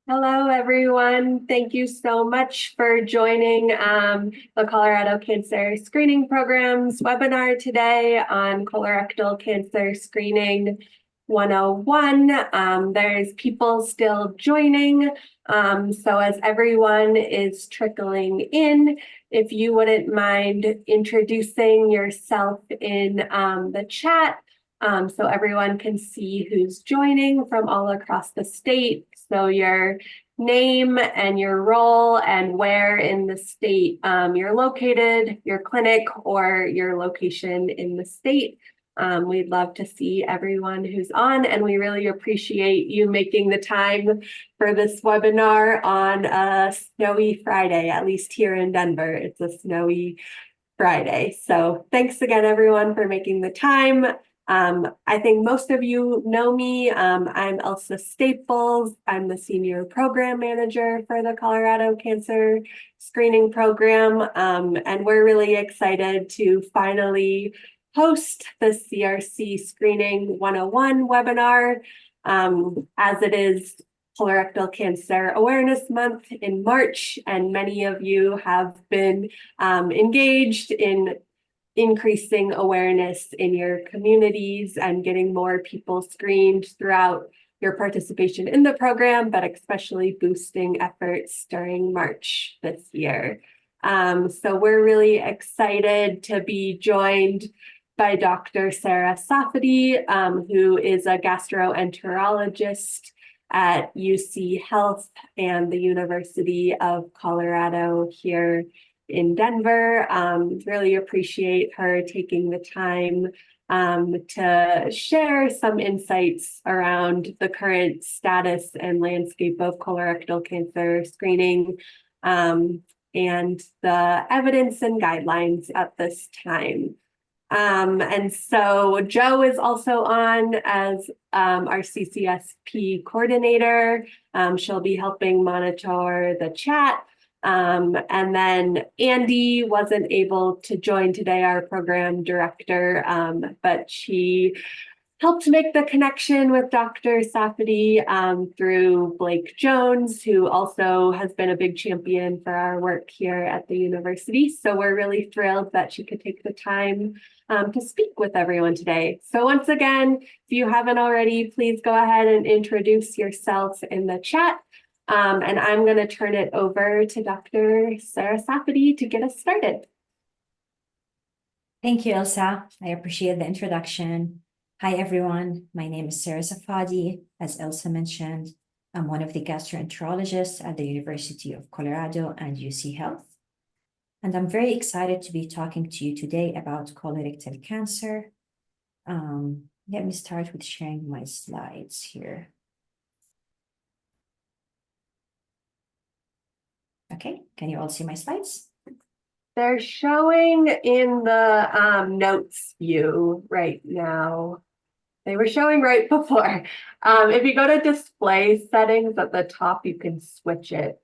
Hello, everyone. Thank you so much for joining the Colorado Cancer Screening Program's webinar today on colorectal cancer screening 101. There's people still joining. So as everyone is trickling in, if you wouldn't mind introducing yourself in the chat so everyone can see who's joining from all across the state. So your name and your role and where in the state you're located, your clinic, or your location in the state. We'd love to see everyone who's on, and we really appreciate you making the time for this webinar on a snowy Friday, at least here in Denver. It's a snowy Friday. So thanks again, everyone, for making the time. I think most of you know me. I'm Elsa Staples. I'm the Senior Program Manager for the Colorado Cancer Screening Program. And we're really excited to finally host the CRC Screening 101 webinar, as it is Colorectal Cancer Awareness Month in March, and many of you have been engaged in increasing awareness in your communities and getting more people screened throughout your participation in the program, but especially boosting efforts during March this year. So we're really excited to be joined by Dr. Sarah Safadi, who is a gastroenterologist at UC Health and the University of Colorado here in Denver. Really appreciate her taking the time to share some insights around the current status and landscape of colorectal cancer screening and the evidence and guidelines at this time. And so Joe is also on as our CCSP coordinator. She'll be helping monitor the chat. And then Andy wasn't able to join today, our program director, but she helped make the connection with Dr. Safadi through Blake Jones, who also has been a big champion for our work here at the university. So we're really thrilled that she could take the time to speak with everyone today. So once again, if you haven't already, please go ahead and introduce yourself in the chat. And I'm going to turn it over to Dr. Sarah Safadi to get us started. Thank you, Elsa. I appreciate the introduction. Hi, everyone. My name is Sarah Safadi. As Elsa mentioned, I'm one of the gastroenterologists at the University of Colorado and UC Health. And I'm very excited to be talking to you today about colorectal cancer. Let me start with sharing my slides here. Okay, can you all see my slides? They're showing in the notes view right now. They were showing right before. If you go to display settings at the top, you can switch it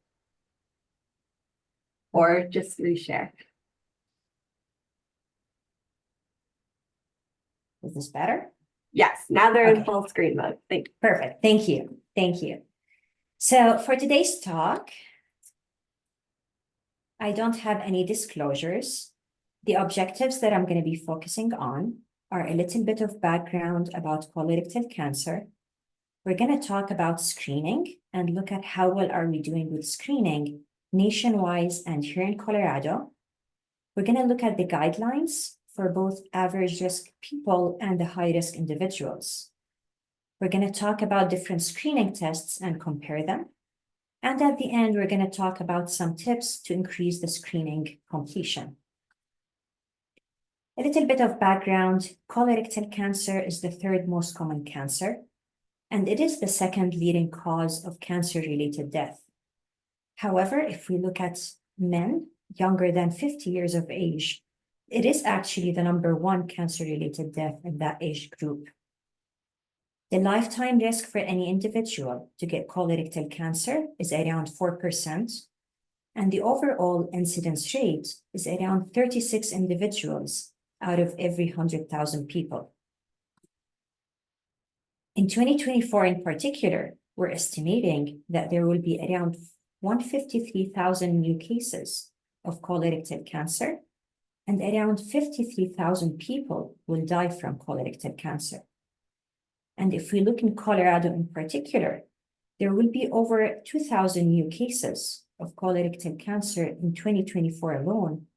or just reshare. Is this better? Yes, now they're in full screen mode. Thank you. Perfect. Thank you. Thank you. So for today's talk, I don't have any disclosures. The objectives that I'm going to be focusing on are a little bit of background about colorectal cancer. We're going to talk about screening and look at how well are we doing with screening nationwide and here in Colorado. We're going to look at the guidelines for both average risk people and the high risk individuals. We're going to talk about different screening tests and compare them. And at the end, we're going to talk about some tips to increase the screening completion. A little bit of background: colorectal cancer is the third most common cancer, and it is the second leading cause of cancer-related death. However, if we look at men younger than 50 years of age, it is actually the #1 cancer-related death in that age group. The lifetime risk for any individual to get colorectal cancer is around 4%, and the overall incidence rate is around 36 individuals out of every 100,000 people. In 2024 in particular, we're estimating that there will be around 153,000 new cases of colorectal cancer, and around 53,000 people will die from colorectal cancer. And if we look in Colorado in particular, there will be over 2,000 new cases of colorectal cancer in 2024 alone,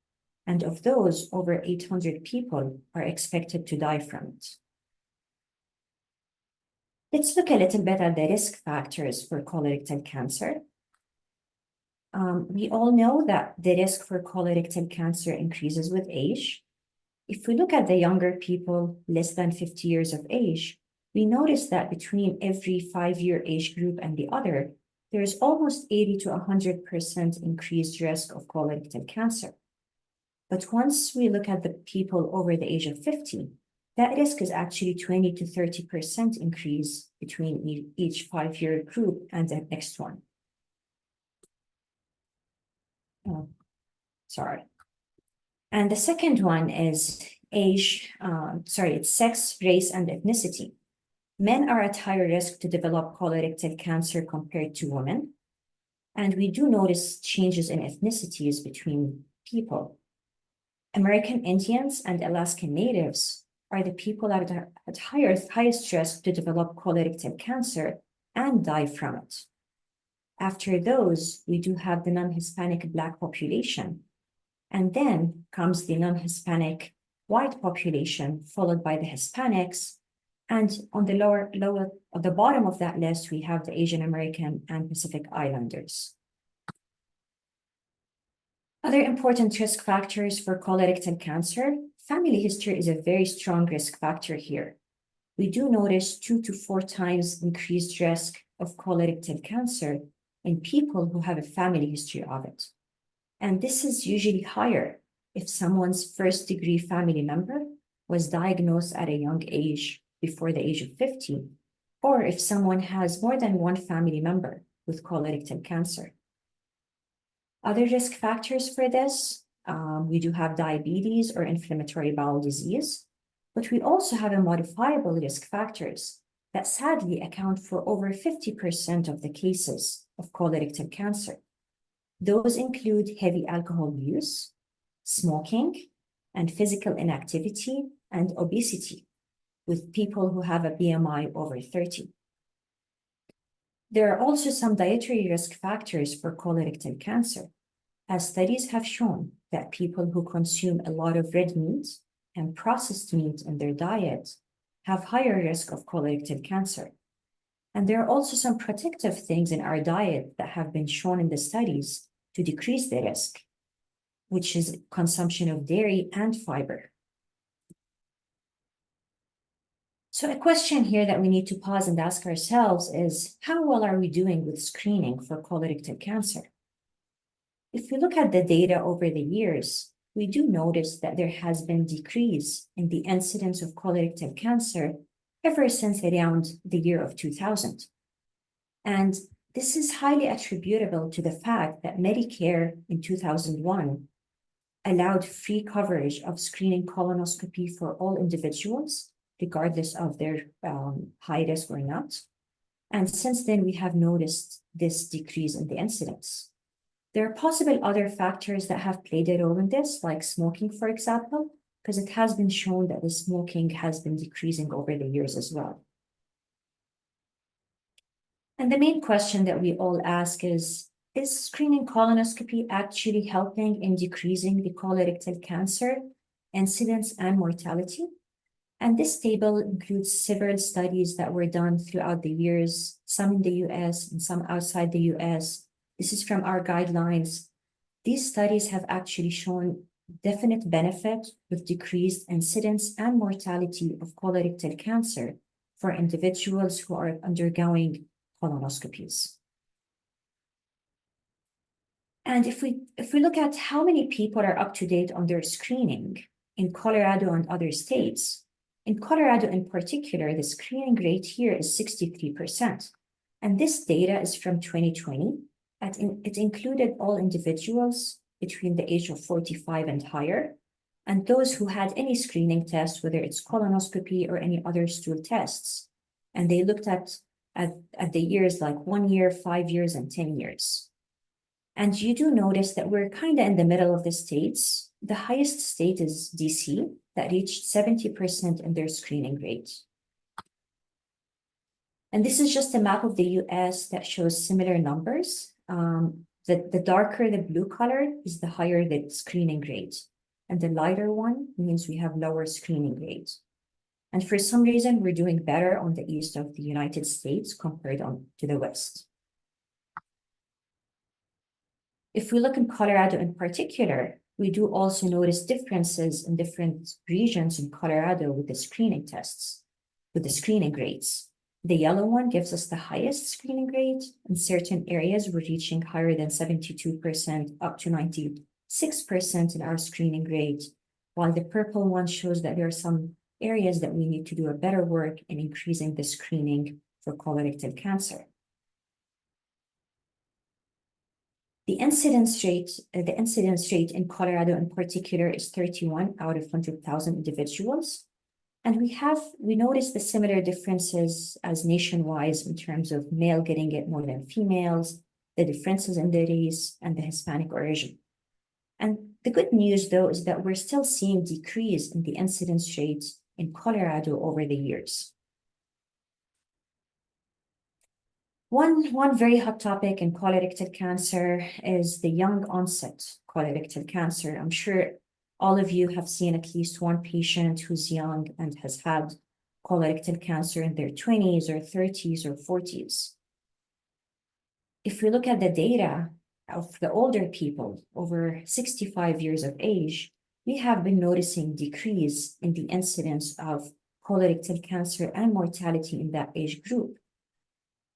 and of those, over 800 people are expected to die from it. Let's look a little bit at the risk factors for colorectal cancer. We all know that the risk for colorectal cancer increases with age. If we look at the younger people, less than 50 years of age, we notice that between every 5-year age group and the other, there is almost 80 to 100% increased risk of colorectal cancer. But once we look at the people over the age of 50, that risk is actually 20 to 30% increase between each 5-year group and the next one. Oh, sorry. And the second one is it's sex, race, and ethnicity. Men are at higher risk to develop colorectal cancer compared to women. And we do notice changes in ethnicities between people. American Indians and Alaskan Natives are the people that are at highest risk to develop colorectal cancer and die from it. After those, we do have the non-Hispanic Black population. And then comes the non-Hispanic white population, followed by the Hispanics. And on the bottom of that list, we have the Asian American and Pacific Islanders. Other important risk factors for colorectal cancer, family history is a very strong risk factor here. We do notice 2 to 4 times increased risk of colorectal cancer in people who have a family history of it. And this is usually higher if someone's first-degree family member was diagnosed at a young age before the age of 50, or if someone has more than one family member with colorectal cancer. Other risk factors for this, we do have diabetes or inflammatory bowel disease, but we also have modifiable risk factors that sadly account for over 50% of the cases of colorectal cancer. Those include heavy alcohol use, smoking, and physical inactivity and obesity with people who have a BMI over 30. There are also some dietary risk factors for colorectal cancer, as studies have shown that people who consume a lot of red meat and processed meat in their diet have higher risk of colorectal cancer. And there are also some protective things in our diet that have been shown in the studies to decrease the risk, which is consumption of dairy and fiber. So a question here that we need to pause and ask ourselves is, how well are we doing with screening for colorectal cancer? If we look at the data over the years, we do notice that there has been decrease in the incidence of colorectal cancer ever since around the year of 2000. And this is highly attributable to the fact that Medicare in 2001 allowed free coverage of screening colonoscopy for all individuals, regardless of their high risk or not. And since then, we have noticed this decrease in the incidence. There are possible other factors that have played a role in this, like smoking, for example, because it has been shown that the smoking has been decreasing over the years as well. And the main question that we all ask is screening colonoscopy actually helping in decreasing the colorectal cancer incidence and mortality? And this table includes several studies that were done throughout the years, some in the US and some outside the US. This is from our guidelines. These studies have actually shown definite benefit with decreased incidence and mortality of colorectal cancer for individuals who are undergoing colonoscopies. And if we look at how many people are up to date on their screening in Colorado and other states, in Colorado in particular, the screening rate here is 63%. And this data is from 2020. It included all individuals between the age of 45 and higher, and those who had any screening test, whether it's colonoscopy or any other stool tests. And they looked at at the years like 1 year, 5 years, and 10 years. And you do notice that we're kind of in the middle of the states. The highest state is DC, that reached 70% in their screening rate. And this is just a map of the US that shows similar numbers. The darker the blue color is the higher the screening rate. And the lighter one means we have lower screening rate. And for some reason, we're doing better on the east of the United States compared to the west. If we look in Colorado in particular, we do also notice differences in different regions in Colorado with the screening tests, with the screening rates. The yellow one gives us the highest screening rate. In certain areas, we're reaching higher than 72%, up to 96% in our screening rate, while the purple one shows that there are some areas that we need to do a better work in increasing the screening for colorectal cancer. The incidence rate in Colorado in particular is 31 out of 100,000 individuals. And we notice the similar differences as nationwide in terms of male getting it more than females, the differences in the race, and the Hispanic origin. And the good news, though, is that we're still seeing decrease in the incidence rates in Colorado over the years. One very hot topic in colorectal cancer is the young onset colorectal cancer. I'm sure all of you have seen at least one patient who's young and has had colorectal cancer in their 20s or 30s or 40s. If we look at the data of the older people over 65 years of age, we have been noticing decrease in the incidence of colorectal cancer and mortality in that age group.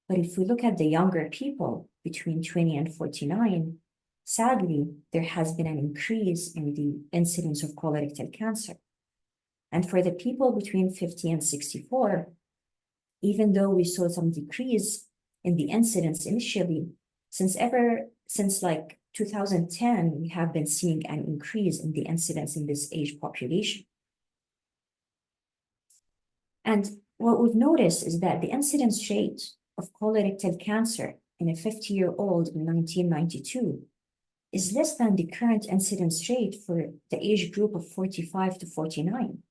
But if we look at the younger people between 20 and 49, sadly, there has been an increase in the incidence of colorectal cancer. And for the people between 50 and 64, even though we saw some decrease in the incidence initially, since like 2010, we have been seeing an increase in the incidence in this age population. And what we've noticed is that the incidence rate of colorectal cancer in a 50-year-old in 1992 is less than the current incidence rate for the age group of 45 to 49.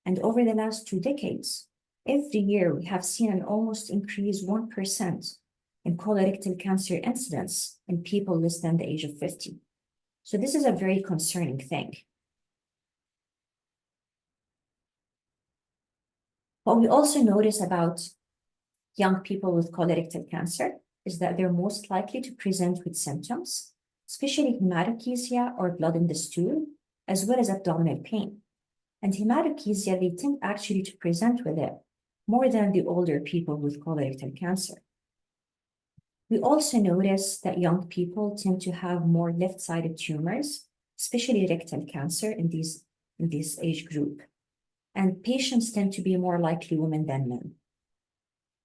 And over the last 2 decades, every year we have seen an almost increase 1% in colorectal cancer incidence in people less than the age of 50. So this is a very concerning thing. What we also notice about young people with colorectal cancer is that they're most likely to present with symptoms, especially hematochezia or blood in the stool, as well as abdominal pain. And hematochezia, they tend actually to present with it more than the older people with colorectal cancer. We also notice that young people tend to have more left-sided tumors, especially rectal cancer in this age group. And patients tend to be more likely women than men.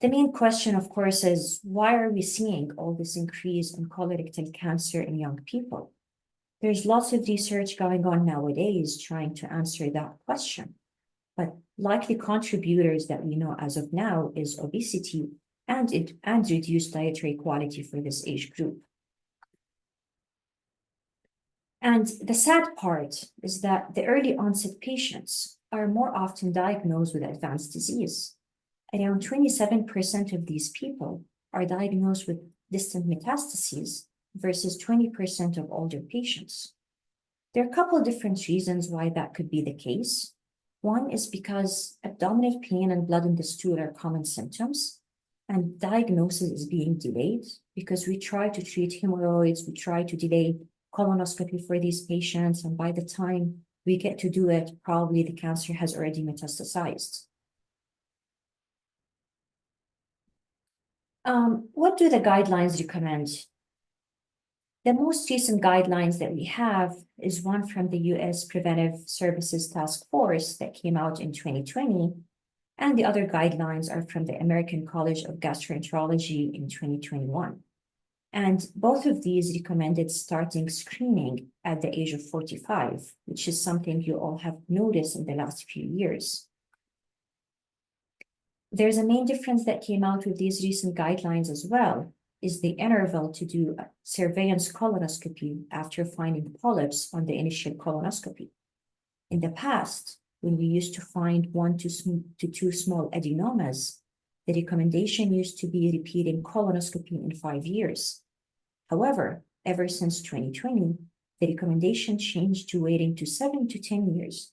The main question, of course, is why are we seeing all this increase in colorectal cancer in young people? There's lots of research going on nowadays trying to answer that question. But likely contributors that we know as of now is obesity and reduced dietary quality for this age group. And the sad part is that the early onset patients are more often diagnosed with advanced disease. Around 27% of these people are diagnosed with distant metastases versus 20% of older patients. There are a couple of different reasons why that could be the case. One is because abdominal pain and blood in the stool are common symptoms, and diagnosis is being delayed because we try to treat hemorrhoids, we try to delay colonoscopy for these patients, and by the time we get to do it, probably the cancer has already metastasized. What do the guidelines recommend? The most recent guidelines that we have is one from the US Preventive Services Task Force that came out in 2020, and the other guidelines are from the American College of Gastroenterology in 2021. And both of these recommended starting screening at the age of 45, which is something you all have noticed in the last few years. There's a main difference that came out with these recent guidelines as well, is the interval to do a surveillance colonoscopy after finding polyps on the initial colonoscopy. In the past, when we used to find 1 to 2 small adenomas, the recommendation used to be repeating colonoscopy in 5 years. However, ever since 2020, the recommendation changed to waiting to 7 to 10 years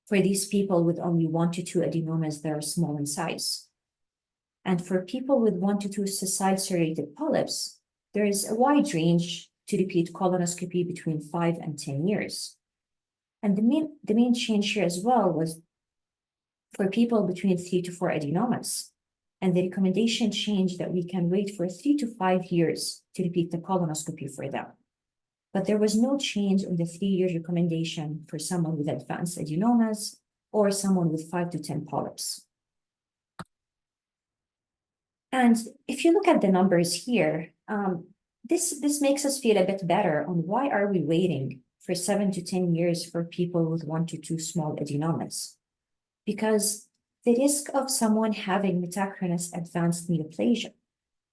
for these people with only 1 to 2 adenomas that are small in size. And for people with 1 to 2 sessile serrated polyps, there is a wide range to repeat colonoscopy between 5 and 10 years. And the main change here as well was for people between 3 to 4 adenomas. And the recommendation changed that we can wait for 3 to 5 years to repeat the colonoscopy for them. But there was no change in the 3-year recommendation for someone with advanced adenomas or someone with 5 to 10 polyps. And if you look at the numbers here, this makes us feel a bit better on why are we waiting for 7 to 10 years for people with 1 to 2 small adenomas. Because the risk of someone having metachronous advanced neoplasia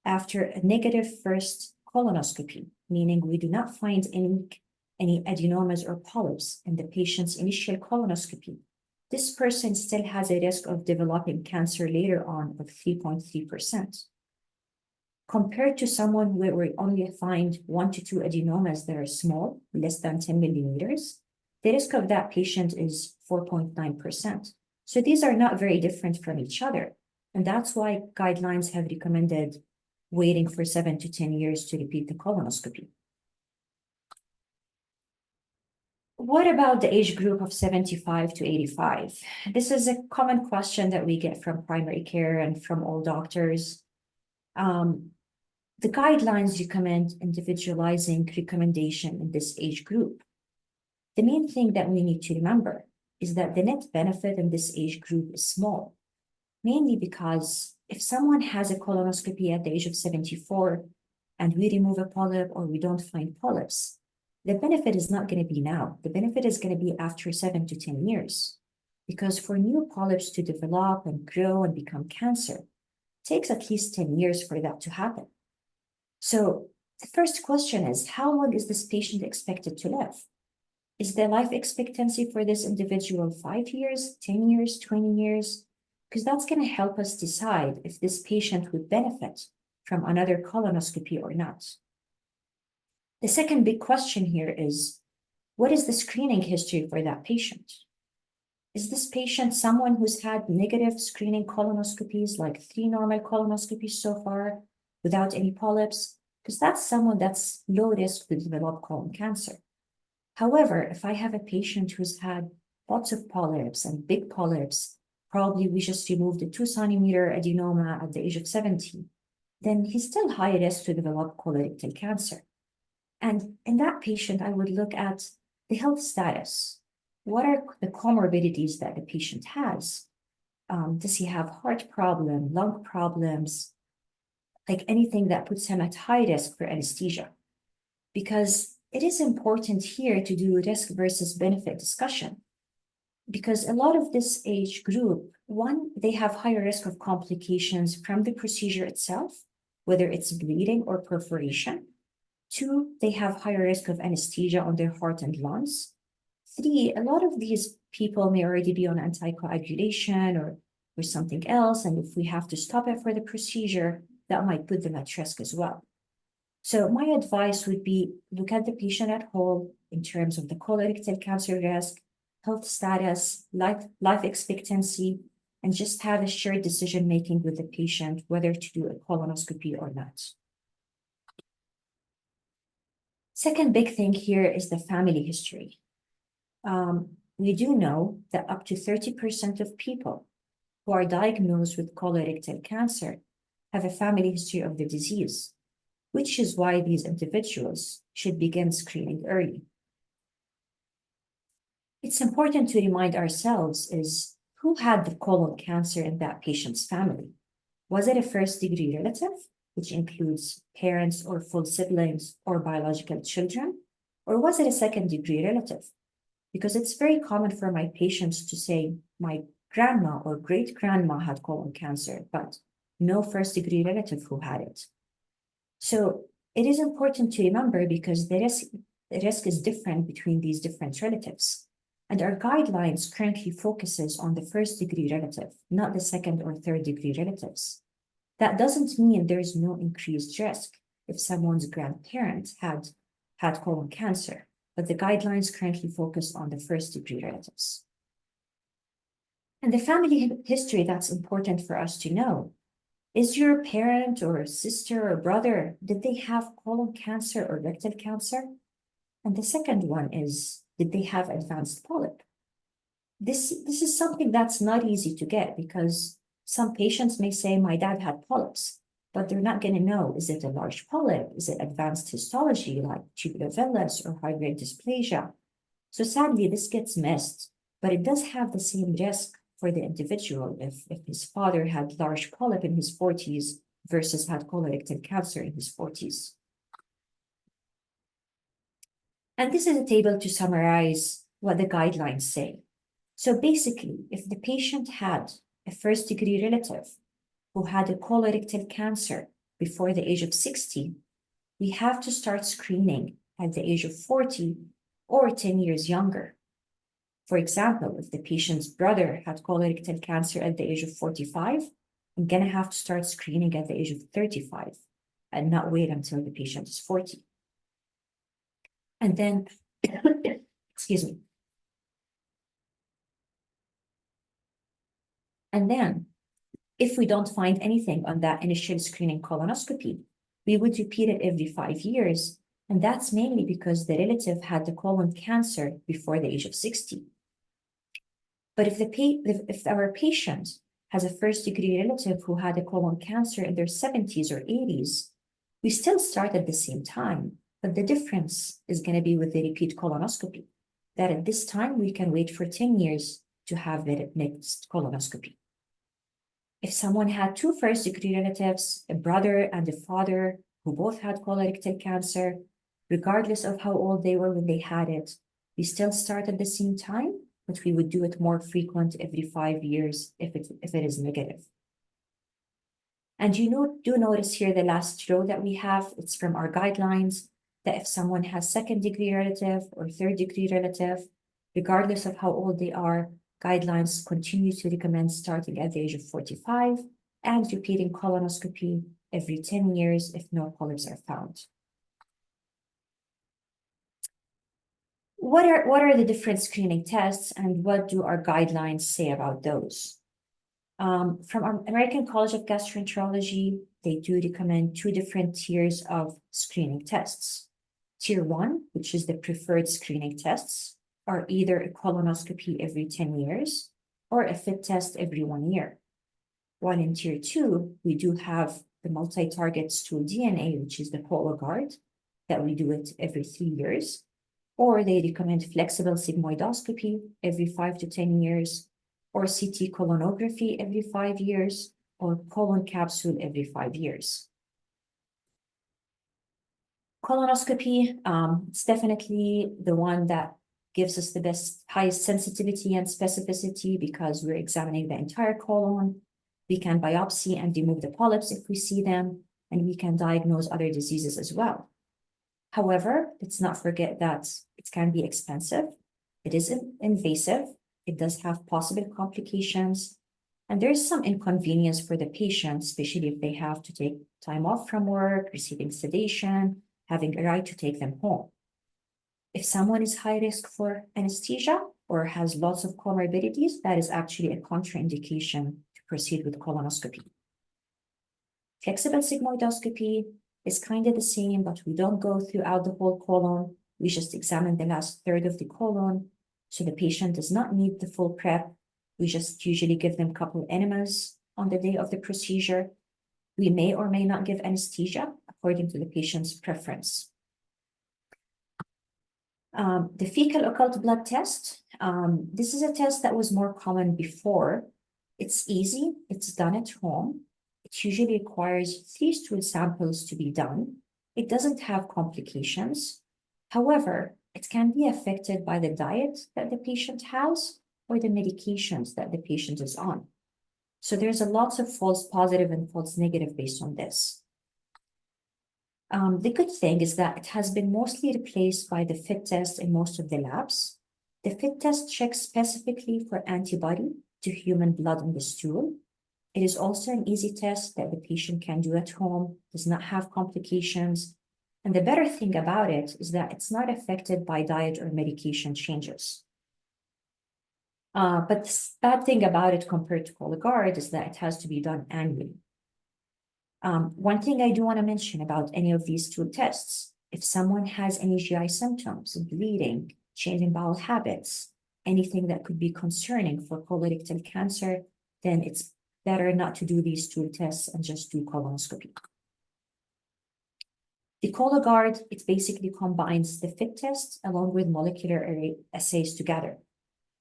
after a negative first colonoscopy, meaning we do not find any adenomas or polyps in the patient's initial colonoscopy, this person still has a risk of developing cancer later on of 3.3%. Compared to someone where we only find 1 to 2 adenomas that are small, less than 10 millimeters, the risk of that patient is 4.9%. So these are not very different from each other. And that's why guidelines have recommended waiting for 7 to 10 years to repeat the colonoscopy. What about the age group of 75 to 85? This is a common question that we get from primary care and from all doctors. The guidelines recommend individualizing recommendation in this age group. The main thing that we need to remember is that the net benefit in this age group is small, mainly because if someone has a colonoscopy at the age of 74 and we remove a polyp or we don't find polyps, the benefit is not going to be now. The benefit is going to be after 7 to 10 years. Because for new polyps to develop and grow and become cancer, it takes at least 10 years for that to happen. So the first question is, how long is this patient expected to live? Is the life expectancy for this individual 5 years, 10 years, 20 years? Because that's going to help us decide if this patient would benefit from another colonoscopy or not. The second big question here is, what is the screening history for that patient? Is this patient someone who's had negative screening colonoscopies, like 3 normal colonoscopies so far, without any polyps? Because that's someone that's low risk to develop colon cancer. However, if I have a patient who's had lots of polyps and big polyps, probably we just removed a 2-centimeter adenoma at the age of 70, then he's still high risk to develop colorectal cancer. And in that patient, I would look at the health status. What are the comorbidities that the patient has? Does he have heart problem, lung problems, like anything that puts him at high risk for anesthesia? Because it is important here to do risk versus benefit discussion. Because a lot of this age group, one, they have higher risk of complications from the procedure itself, whether it's bleeding or perforation. 2, they have higher risk of anesthesia on their heart and lungs. 3, a lot of these people may already be on anticoagulation or something else. And if we have to stop it for the procedure, that might put them at risk as well. So my advice would be look at the patient at whole in terms of the colorectal cancer risk, health status, life expectancy, and just have a shared decision-making with the patient whether to do a colonoscopy or not. Second big thing here is the family history. We do know that up to 30% of people who are diagnosed with colorectal cancer have a family history of the disease, which is why these individuals should begin screening early. It's important to remind ourselves is who had the colon cancer in that patient's family? Was it a first-degree relative, which includes parents or full siblings or biological children? Or was it a second-degree relative? Because it's very common for my patients to say, my grandma or great-grandma had colon cancer, but no first-degree relative who had it. So it is important to remember because the risk is different between these different relatives. And our guidelines currently focuses on the first-degree relative, not the second or third-degree relatives. That doesn't mean there is no increased risk if someone's grandparent had colon cancer, but the guidelines currently focus on the first-degree relatives. And the family history that's important for us to know. Is your parent or sister or brother, did they have colon cancer or rectal cancer? And the second one is, did they have advanced polyp? This is something that's not easy to get because some patients may say, my dad had polyps, but they're not going to know, is it a large polyp? Is it advanced histology like tubulovillus or high-grade dysplasia? So sadly, this gets missed, but it does have the same risk for the individual if his father had large polyp in his 40s versus had colorectal cancer in his 40s. And this is a table to summarize what the guidelines say. So basically, if the patient had a first-degree relative who had a colorectal cancer before the age of 60, we have to start screening at the age of 40 or 10 years younger. For example, if the patient's brother had colorectal cancer at the age of 45, I'm going to have to start screening at the age of 35 and not wait until the patient is 40. And then, excuse me. And then, if we don't find anything on that initial screening colonoscopy, we would repeat it every 5 years. And that's mainly because the relative had the colon cancer before the age of 60. But if our patient has a first-degree relative who had a colon cancer in their 70s or 80s, we still start at the same time, but the difference is going to be with the repeat colonoscopy, that at this time we can wait for 10 years to have the next colonoscopy. If someone had two first-degree relatives, a brother and a father who both had colorectal cancer, regardless of how old they were when they had it, we still start at the same time, but we would do it more frequent every 5 years if it is negative. And do notice here the last row that we have, it's from our guidelines, that if someone has second-degree relative or third-degree relative, regardless of how old they are, guidelines continue to recommend starting at the age of 45 and repeating colonoscopy every 10 years if no polyps are found. What are the different screening tests and what do our guidelines say about those? From our American College of Gastroenterology, they do recommend two different tiers of screening tests. Tier 1, which is the preferred screening tests, are either a colonoscopy every 10 years or a FIT test every 1 year. While in Tier 2, we do have the multi-target stool DNA, which is the Cologuard, that we do it every 3 years, or they recommend flexible sigmoidoscopy every 5 to 10 years, or CT colonography every 5 years, or colon capsule every 5 years. Colonoscopy, it's definitely the one that gives us the highest sensitivity and specificity because we're examining the entire colon. We can biopsy and remove the polyps if we see them, and we can diagnose other diseases as well. However, let's not forget that it can be expensive. It is invasive. It does have possible complications, and there's some inconvenience for the patient, especially if they have to take time off from work, receiving sedation, having a ride to take them home. If someone is high risk for anesthesia or has lots of comorbidities, that is actually a contraindication to proceed with colonoscopy. Flexible sigmoidoscopy is kind of the same, but we don't go throughout the whole colon. We just examine the last third of the colon, so the patient does not need the full prep. We just usually give them a couple enemas on the day of the procedure. We may or may not give anesthesia according to the patient's preference. The fecal occult blood test. This is a test that was more common before. It's easy. It's done at home. It usually requires 3 stool samples to be done. It doesn't have complications. However, it can be affected by the diet that the patient has or the medications that the patient is on. So there's a lots of false positive and false negative based on this. The good thing is that it has been mostly replaced by the FIT test in most of the labs. The FIT test checks specifically for antibody to human blood in the stool. It is also an easy test that the patient can do at home, does not have complications. And the better thing about it is that it's not affected by diet or medication changes. But the bad thing about it compared to Cologuard is that it has to be done annually. One thing I do want to mention about any of these two tests, if someone has any GI symptoms, bleeding, changing bowel habits, anything that could be concerning for colorectal cancer, then it's better not to do these two tests and just do colonoscopy. The Cologuard, it basically combines the FIT test along with molecular array assays together.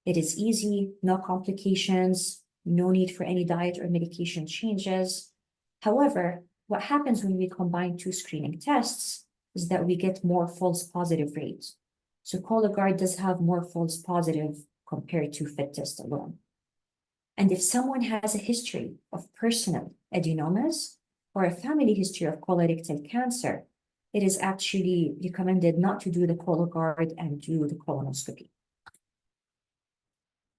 It is easy, no complications, no need for any diet or medication changes. However, what happens when we combine two screening tests is that we get more false positive rates. So Cologuard does have more false positive compared to FIT test alone. And if someone has a history of personal adenomas or a family history of colorectal cancer, it is actually recommended not to do the Cologuard and do the colonoscopy.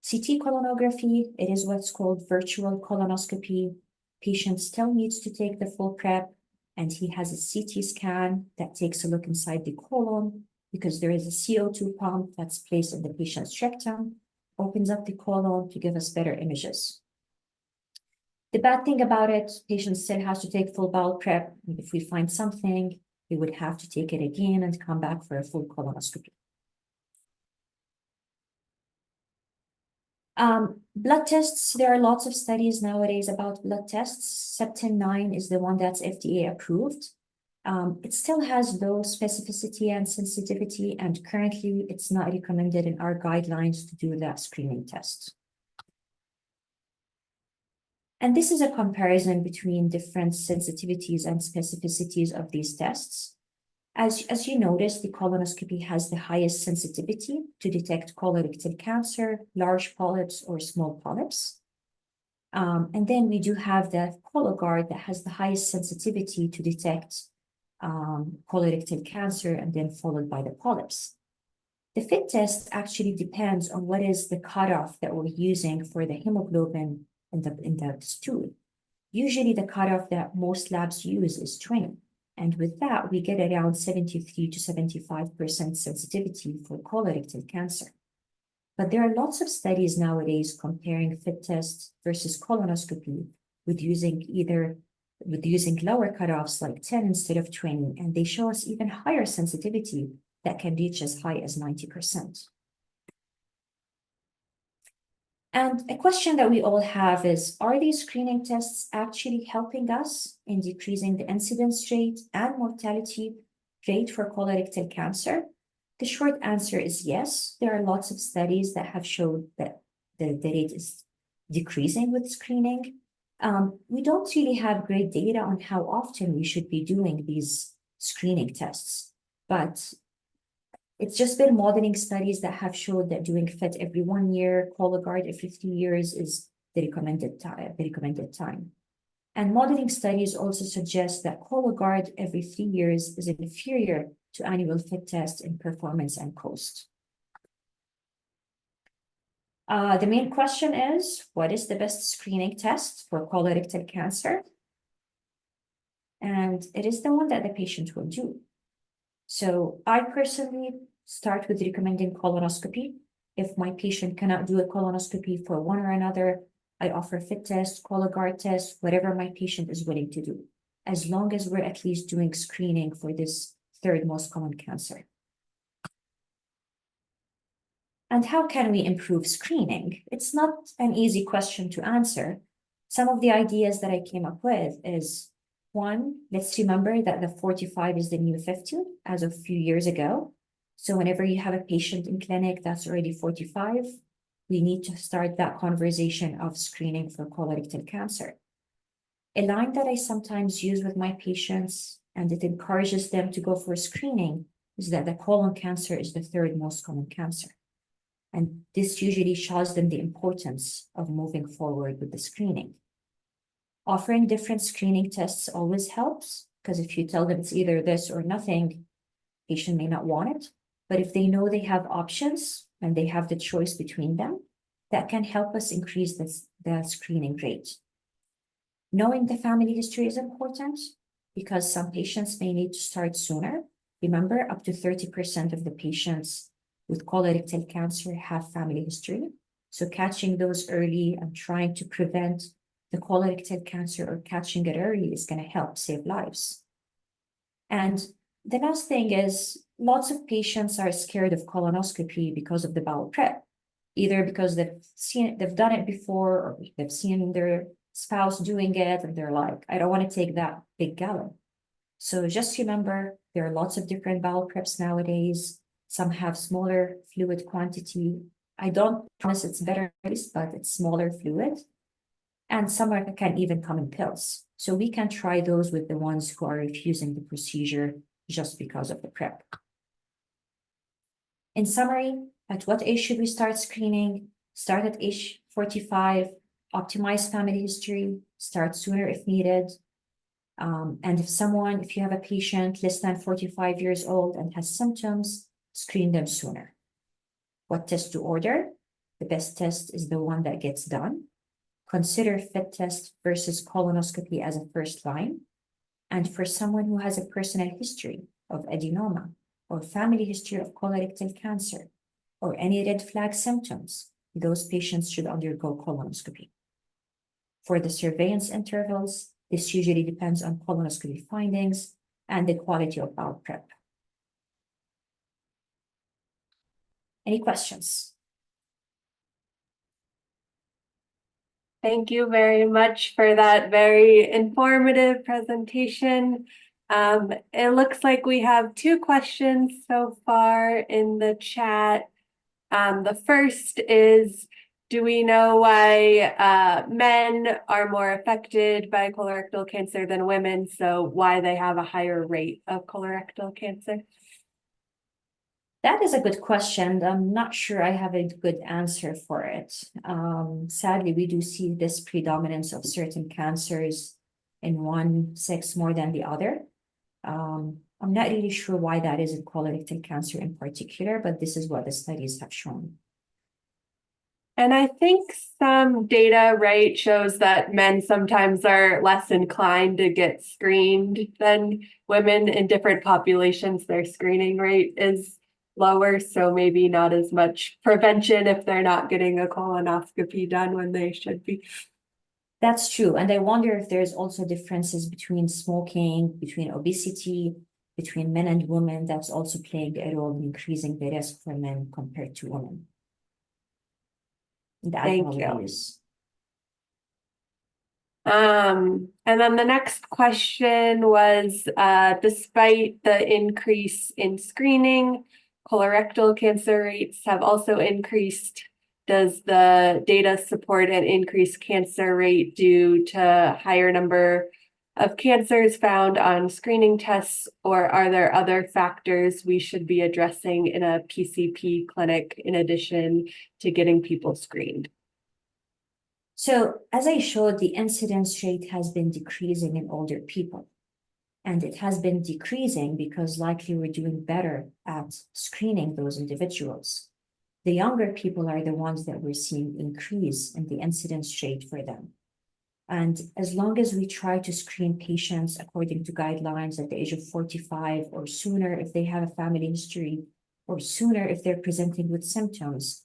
CT colonography, it is what's called virtual colonoscopy. Patient still needs to take the full prep, and he has a CT scan that takes a look inside the colon because there is a CO2 pump that's placed in the patient's rectum, opens up the colon to give us better images. The bad thing about it, patient still has to take full bowel prep. If we find something, we would have to take it again and come back for a full colonoscopy. Blood tests, there are lots of studies nowadays about blood tests. Septin9 is the one that's FDA approved. It still has low specificity and sensitivity, and currently it's not recommended in our guidelines to do that screening test. And this is a comparison between different sensitivities and specificities of these tests. As you notice, the colonoscopy has the highest sensitivity to detect colorectal cancer, large polyps, or small polyps. And then we do have the Cologuard that has the highest sensitivity to detect colorectal cancer, and then followed by the polyps. The FIT test actually depends on what is the cutoff that we're using for the hemoglobin in the stool. Usually the cutoff that most labs use is 20. And with that, we get around 73 to 75% sensitivity for colorectal cancer. But there are lots of studies nowadays comparing FIT test versus colonoscopy with using lower cutoffs like 10 instead of 20, and they show us even higher sensitivity that can reach as high as 90%. And a question that we all have is, are these screening tests actually helping us in decreasing the incidence rate and mortality rate for colorectal cancer? The short answer is yes. There are lots of studies that have showed that the rate is decreasing with screening. We don't really have great data on how often we should be doing these screening tests, but it's just been modeling studies that have showed that doing FIT every 1 year, Cologuard every 3 years is the recommended time. And modeling studies also suggest that Cologuard every 3 years is inferior to annual FIT test in performance and cost. The main question is, what is the best screening test for colorectal cancer? And it is the one that the patient will do. So I personally start with recommending colonoscopy. If my patient cannot do a colonoscopy for one or another, I offer FIT test, Cologuard test, whatever my patient is willing to do, as long as we're at least doing screening for this third most common cancer. And how can we improve screening? It's not an easy question to answer. Some of the ideas that I came up with is, one, let's remember that the 45 is the new 50 as of a few years ago. So whenever you have a patient in clinic that's already 45, we need to start that conversation of screening for colorectal cancer. A line that I sometimes use with my patients, and it encourages them to go for screening, is that the colon cancer is the third most common cancer. And this usually shows them the importance of moving forward with the screening. Offering different screening tests always helps, because if you tell them it's either this or nothing, patient may not want it. But if they know they have options and they have the choice between them, that can help us increase the screening rate. Knowing the family history is important because some patients may need to start sooner. Remember, up to 30% of the patients with colorectal cancer have family history. So catching those early and trying to prevent the colorectal cancer or catching it early is going to help save lives. And the last thing is lots of patients are scared of colonoscopy because of the bowel prep, either because they've done it before or they've seen their spouse doing it and they're like, I don't want to take that big gallon. So just remember, there are lots of different bowel preps nowadays. Some have smaller fluid quantity. I don't promise it's better, but it's smaller fluid. And some can even come in pills. So we can try those with the ones who are refusing the procedure just because of the prep. In summary, at what age should we start screening? Start at age 45, optimize family history, start sooner if needed. And if you have a patient less than 45 years old and has symptoms, screen them sooner. What test to order? The best test is the one that gets done. Consider FIT test versus colonoscopy as a first line. And for someone who has a personal history of adenoma or family history of colorectal cancer or any red flag symptoms, those patients should undergo colonoscopy. For the surveillance intervals, this usually depends on colonoscopy findings and the quality of bowel prep. Any questions? Thank you very much for that very informative presentation. It looks like we have 2 questions so far in the chat. The first is, do we know why men are more affected by colorectal cancer than women? So why they have a higher rate of colorectal cancer? That is a good question. I'm not sure I have a good answer for it. Sadly, we do see this predominance of certain cancers in one sex more than the other. I'm not really sure why that is in colorectal cancer in particular, but this is what the studies have shown. And I think some data, right, shows that men sometimes are less inclined to get screened than women in different populations. Their screening rate is lower, so maybe not as much prevention if they're not getting a colonoscopy done when they should be. That's true. And I wonder if there's also differences between smoking, between obesity, between men and women that's also playing a role in increasing the risk for men compared to women. Thank you. And then the next question was, despite the increase in screening, colorectal cancer rates have also increased. Does the data support an increased cancer rate due to higher number of cancers found on screening tests, or are there other factors we should be addressing in a PCP clinic in addition to getting people screened? So as I showed, the incidence rate has been decreasing in older people. And it has been decreasing because likely we're doing better at screening those individuals. The younger people are the ones that we're seeing increase in the incidence rate for them. And as long as we try to screen patients according to guidelines at the age of 45 or sooner if they have a family history, or sooner if they're presenting with symptoms,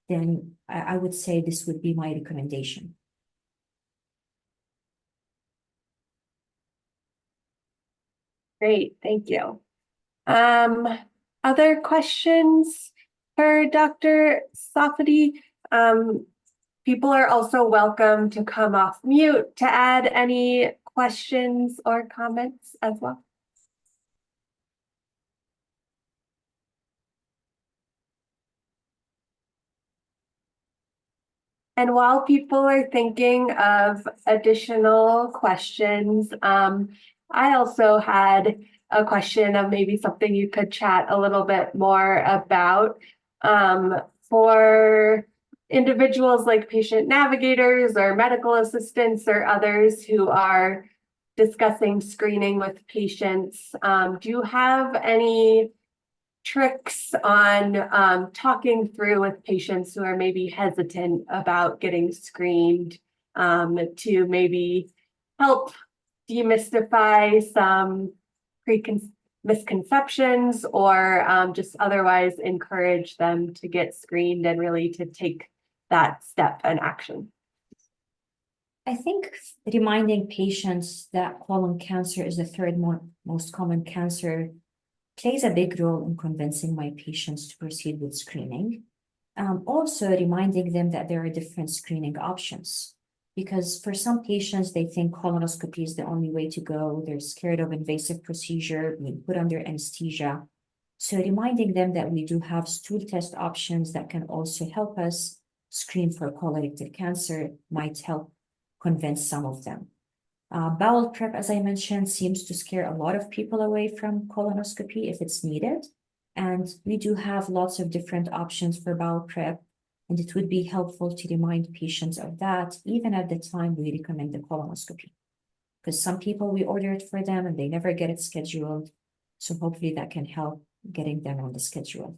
then I would say this would be my recommendation. Great, thank you. Other questions for Dr. Safadi? People are also welcome to come off mute to add any questions or comments as well. And while people are thinking of additional questions, I also had a question of maybe something you could chat a little bit more about. for individuals like patient navigators or medical assistants or others who are discussing screening with patients, do you have any tricks on talking through with patients who are maybe hesitant about getting screened, to maybe help demystify some misconceptions, or just otherwise encourage them to get screened and really to take that step and action? I think reminding patients that colon cancer is the third most common cancer plays a big role in convincing my patients to proceed with screening. Also reminding them that there are different screening options, because for some patients, they think colonoscopy is the only way to go. They're scared of invasive procedure, being put under anesthesia. So reminding them that we do have stool test options that can also help us screen for colorectal cancer might help convince some of them. Bowel prep, as I mentioned, seems to scare a lot of people away from colonoscopy if it's needed. And we do have lots of different options for bowel prep. And it would be helpful to remind patients of that, even at the time we recommend the colonoscopy. Because some people, we order it for them and they never get it scheduled. So hopefully that can help getting them on the schedule.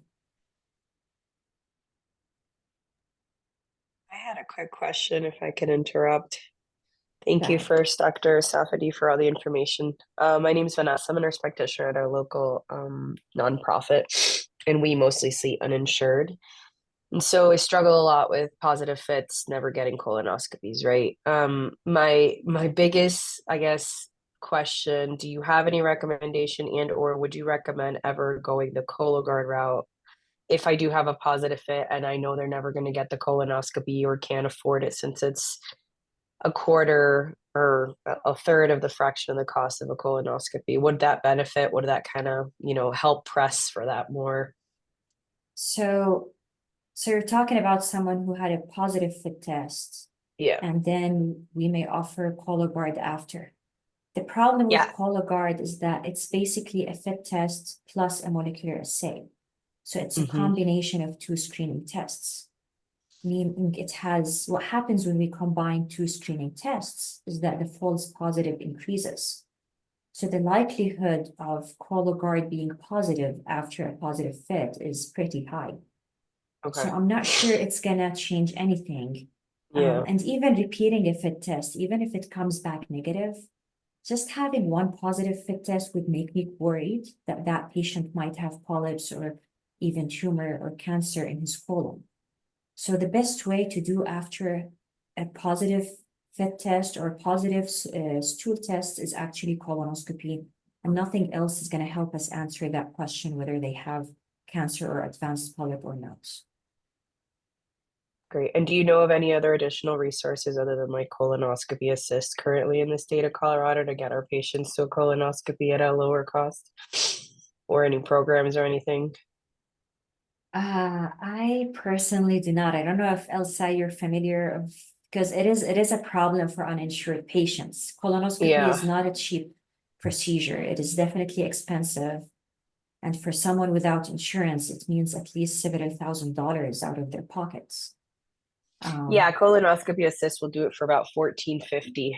I had a quick question, if I could interrupt. Thank you Yeah. first, Dr. Safadi, for all the information. My name is Vanessa. I'm a nurse practitioner at our local nonprofit, and we mostly see uninsured. And so I struggle a lot with positive fits, never getting colonoscopies, right? My biggest, I guess, question, do you have any recommendation and or would you recommend ever going the Cologuard route if I do have a positive fit and I know they're never going to get the colonoscopy or can't afford it, since it's a quarter or a third of the fraction of the cost of a colonoscopy? Would that benefit? Would that kind of, help press for that more? So you're talking about someone who had a positive fit test, Yeah. and then we may offer Cologuard after. The problem with Yeah. Cologuard is that it's basically a fit test plus a molecular assay. So it's a Mm-hmm. combination of two screening tests. Meaning what happens when we combine two screening tests is that the false positive increases. So the likelihood of Cologuard being positive after a positive fit is pretty high. Okay. So I'm not sure it's gonna change anything. Yeah. And even repeating a fit test, even if it comes back negative, just having one positive fit test would make me worried that that patient might have polyps or even tumor or cancer in his colon. So the best way to do after a positive fit test or positive stool test is actually colonoscopy, and nothing else is going to help us answer that question whether they have cancer or advanced polyp or not. Great. And do you know of any other additional resources other than like Colonoscopy Assist currently in the state of Colorado to get our patients to a colonoscopy at a lower cost, or any programs or anything? I personally do not. I don't know if Elsa, you're familiar of, because it is a problem for uninsured patients. Colonoscopy is not a cheap procedure. It is definitely expensive. And for someone without insurance, it means at least several $1,000s out of their pockets. Yeah, Colonoscopy Assist will do it for about $1,450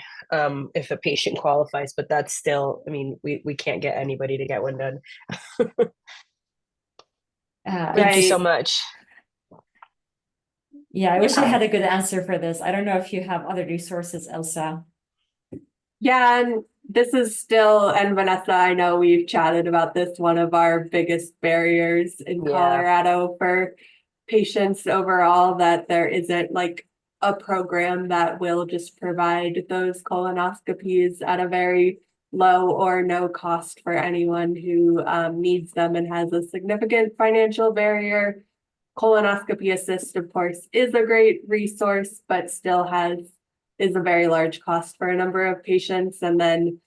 if a patient qualifies, but that's still, I mean, we can't get anybody to get one done. Thank you so much. Yeah, I wish I had a good answer for this. I don't know if you have other resources, Elsa. Yeah, and this is still, and Vanessa, I know we've chatted about this, one of our biggest barriers in Colorado for patients overall, that there isn't like a program that will just provide those colonoscopies at a very low or no cost for anyone who needs them and has a significant financial barrier. Colonoscopy Assist, of course, is a great resource, but still is a very large cost for a number of patients. And then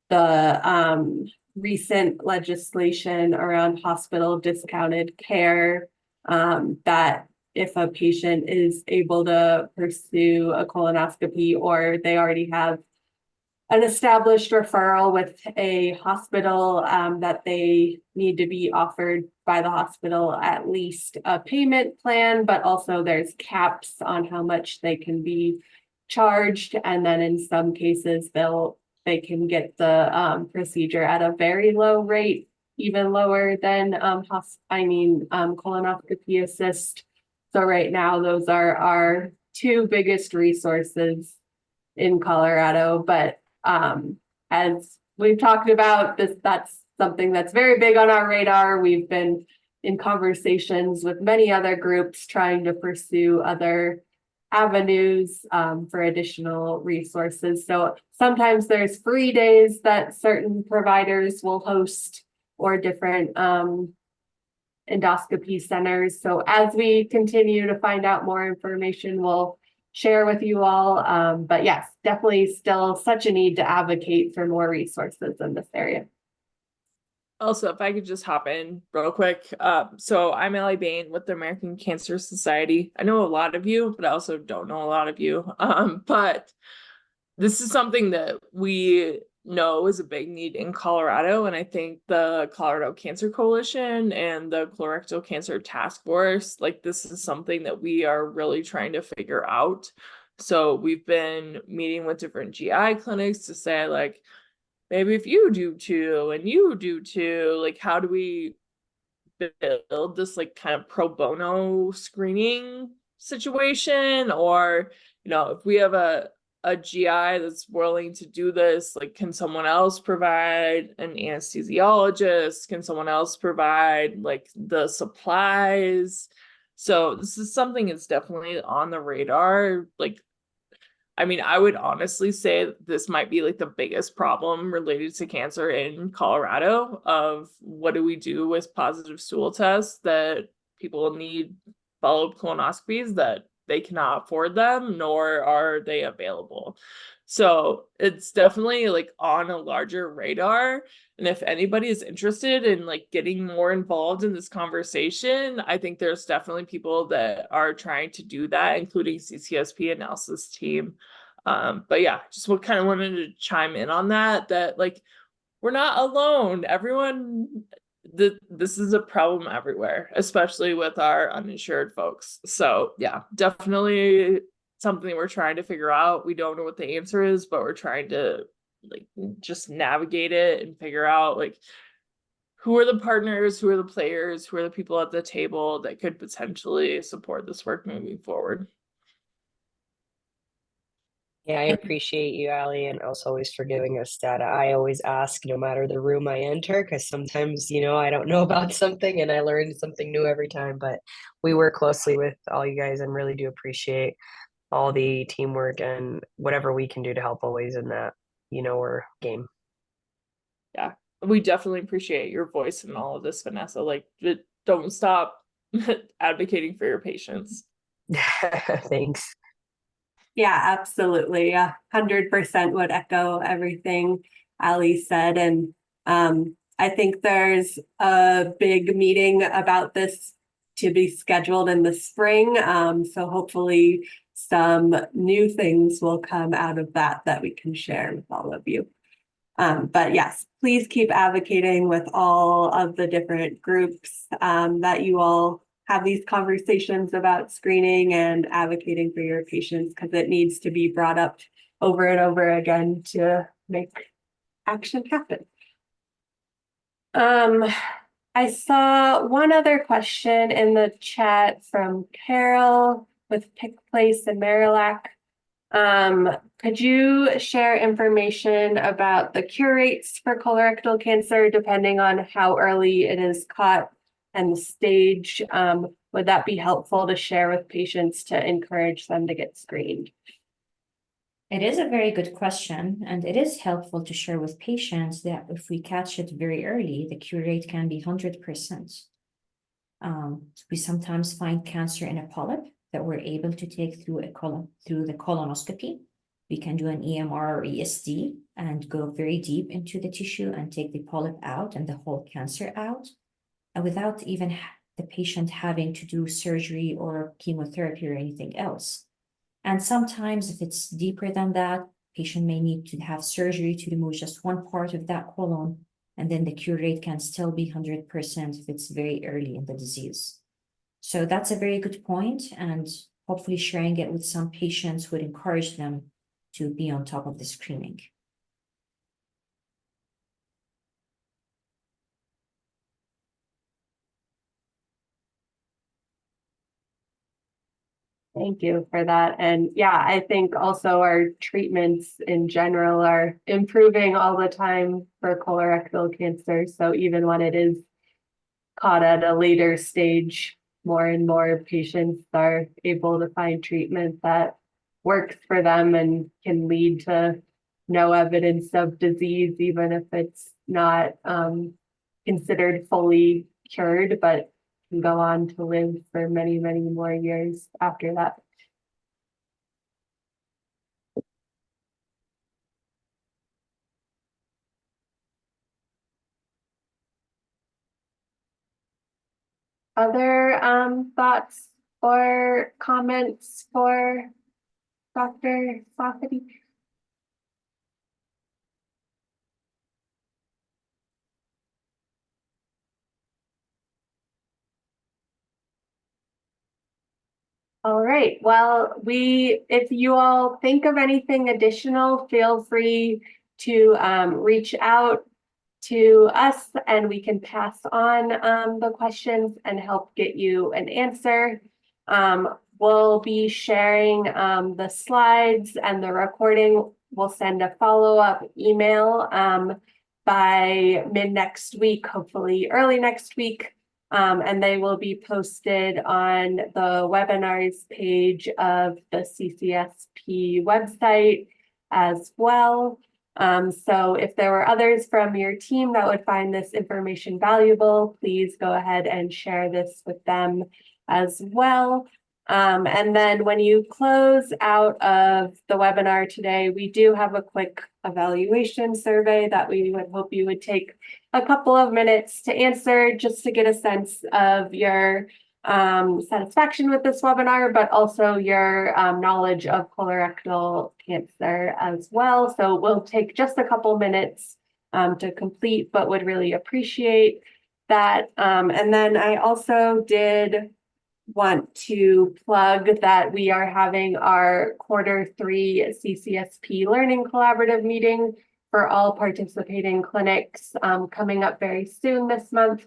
the recent legislation around hospital discounted care, that if a patient is able to pursue a colonoscopy or they already have an established referral with a hospital, that they need to be offered by the hospital at least a payment plan, but also there's caps on how much they can be charged. And then in some cases, they can get the procedure at a very low rate, even lower than colonoscopy assist. So right now, those are our two biggest resources in Colorado, but as we've talked about, that's something that's very big on our radar. We've been in conversations with many other groups trying to pursue other avenues for additional resources. So sometimes there's free days that certain providers will host, or different endoscopy centers. So as we continue to find out more information, we'll share with you all. But yes, definitely still such a need to advocate for more resources in this area. Also, if I could just hop in real quick. So I'm Allie Bain with the American Cancer Society. I know a lot of you, but I also don't know a lot of you. But this is something that we know is a big need in Colorado. And I think the Colorado Cancer Coalition and the Colorectal Cancer Task Force, like, this is something that we are really trying to figure out. So we've been meeting with different GI clinics to say, like, maybe if you do too, and you do too, like, how do we build this like kind of pro bono screening situation? Or, if we have a GI that's willing to do this, like, can someone else provide an anesthesiologist? Can someone else provide like the supplies? So this is something that's definitely on the radar. Like, I mean, I would honestly say this might be like the biggest problem related to cancer in Colorado, of what do we do with positive stool tests that people need follow-up colonoscopies that they cannot afford them, nor are they available. So it's definitely like on a larger radar. And if anybody is interested in like getting more involved in this conversation, I think there's definitely people that are trying to do that, including CCSP analysis team. But yeah, just kind of wanted to chime in on that like, we're not alone. This is a problem everywhere, especially with our uninsured folks. So yeah, definitely something we're trying to figure out. We don't know what the answer is, but we're trying to like just navigate it and figure out like, who are the partners, who are the players, who are the people at the table that could potentially support this work moving forward. Yeah, I appreciate you, Allie, and also always for giving us data. I always ask, no matter the room I enter, because sometimes, I don't know about something and I learn something new every time. But we work closely with all you guys and really do appreciate all the teamwork and whatever we can do to help always in that, we're game. Yeah, we definitely appreciate your voice in all of this, Vanessa. Like, don't stop advocating for your patients. Thanks. Yeah, absolutely. 100% would echo everything Ali said. And I think there's a big meeting about this to be scheduled in the spring. So hopefully some new things will come out of that we can share with all of you. But yes, please keep advocating with all of the different groups that you all have these conversations about screening and advocating for your patients, because it needs to be brought up over and over again to make action happen. I saw one other question in the chat from Carol with Pick Place in Marillac. Could you share information about the cure rates for colorectal cancer, depending on how early it is caught and the stage? Would that be helpful to share with patients to encourage them to get screened? It is a very good question, and it is helpful to share with patients that if we catch it very early, the cure rate can be 100%. We sometimes find cancer in a polyp that we're able to take through the colonoscopy. We can do an EMR or ESD and go very deep into the tissue and take the polyp out and the whole cancer out, and without even the patient having to do surgery or chemotherapy or anything else. And sometimes if it's deeper than that, Patient may need to have surgery to remove just one part of that colon, and then the cure rate can still be 100% if it's very early in the disease. So that's a very good point, and hopefully sharing it with some patients would encourage them to be on top of the screening. Thank you for that. And yeah, I think also our treatments in general are improving all the time for colorectal cancer. So even when it is caught at a later stage, more and more patients are able to find treatment that works for them and can lead to no evidence of disease, even if it's not considered fully cured, but can go on to live for many, many more years after that. Other thoughts or comments for Dr. Safadi? All right. Well, if you all think of anything additional, feel free to reach out to us and we can pass on the questions and help get you an answer. We'll be sharing the slides and the recording. We'll send a follow-up email by mid next week, hopefully early next week. And they will be posted on the webinars page of the CCSP website as well. So if there were others from your team that would find this information valuable, please go ahead and share this with them as well. And then when you close out of the webinar today, we do have a quick evaluation survey that we would hope you would take a couple of minutes to answer, just to get a sense of your satisfaction with this webinar, but also your knowledge of colorectal cancer as well. So we'll take just a couple minutes to complete, but would really appreciate that. And then I also did want to plug that we are having our Q3 CCSP Learning Collaborative meeting for all participating clinics coming up very soon this month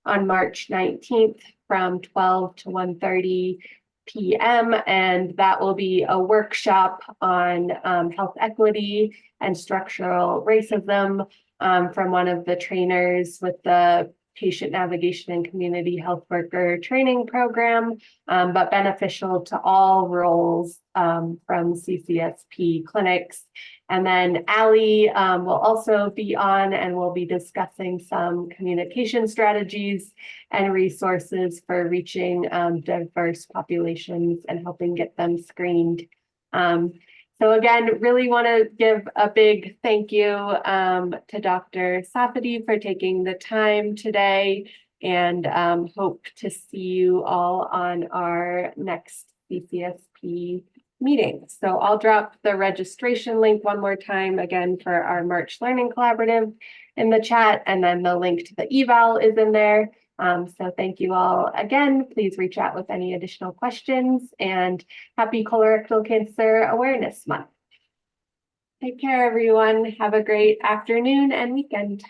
on March 19th from 12 to 1:30 p.m. And that will be a workshop on health equity and structural racism from one of the trainers with the Patient Navigation and Community Health Worker Training Program, but beneficial to all roles from CCSP clinics. And then Ali will also be on and we'll be discussing some communication strategies and resources for reaching diverse populations and helping get them screened. So again, really want to give a big thank you to Dr. Safadi for taking the time today, and hope to see you all on our next CCSP meeting. So I'll drop the registration link one more time again for our March Learning Collaborative in the chat, and then the link to the eval is in there. So thank you all again. Please reach out with any additional questions, and happy Colorectal Cancer Awareness Month. Take care, everyone. Have a great afternoon and weekend.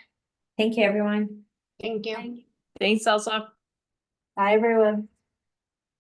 Thank you, everyone. Thank you. Thanks, Elsa. Bye, everyone.